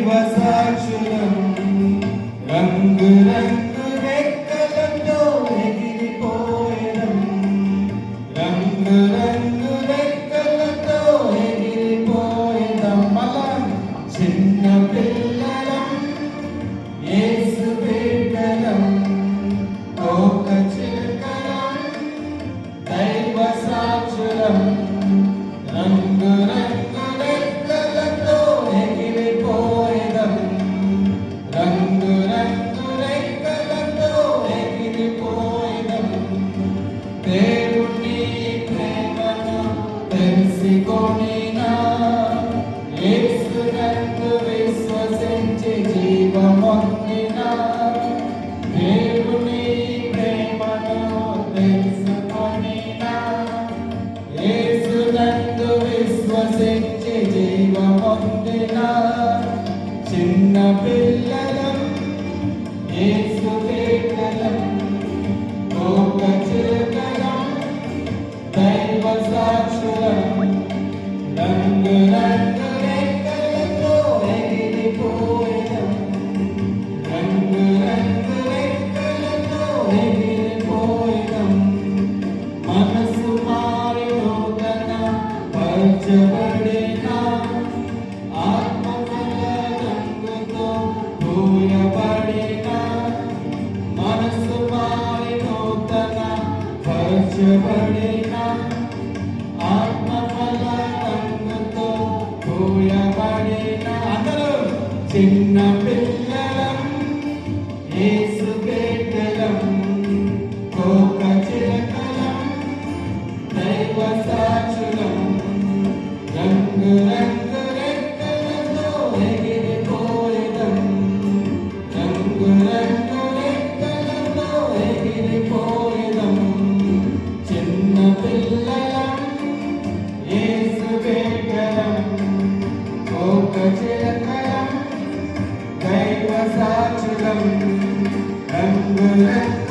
దైవ సాక్షులం రంగు రంగు రెక్కలతో ఎగిరిపోయేదం రంగు రంగు రెక్కలతో ఎగిరిపోయేదం మళ్ళా చిన్న పిల్లలం యేసు బిడ్డలం ఒక చిలకలం దైవ సాక్షులం రంగు రంగు రెక్కలతో ఎగిరిపోయేదం రంగు రంగు రెక్కలతో ఎగిరిపోయేదం దేవుని ప్రేమను తెలుసుకొనినా యేసునందు విశ్వసించి జీవమొందినా దేవుని ప్రేమను తెలుసుకొనినా యేసునందు విశ్వసించి జీవమొందినా చిన్న పిల్లలం యేసు బిడ్డలం ఒక చిలకలం దైవ సాక్షులం రంగు రంగు రెక్కలతో ఎగిరిపోయేదం రంగు రంగు రెక్కలతో ఎగిరిపోయేదం మనసు మారి నూతన పరచబడినా ఆత్మఫల రంగుతో పూయబడినా మనసు మారి నూతన పరచబడినా ఆత్మఫల రంగుతో పూయబడినా అందరూ చిన్న పిల్లలం యేసు బిడ్డలం ఒక చిలకలం దైవ సాక్షులం రంగు రంగు రెక్కలతో ఎగిరిపోయేదం రంగు రంగు రెక్కలతో ఎగిరిపోయేదం చిన్న పిల్లలం యేసు బిడ్డలం ఒక చిలకలం దైవ సాక్షులం రంగు రంగు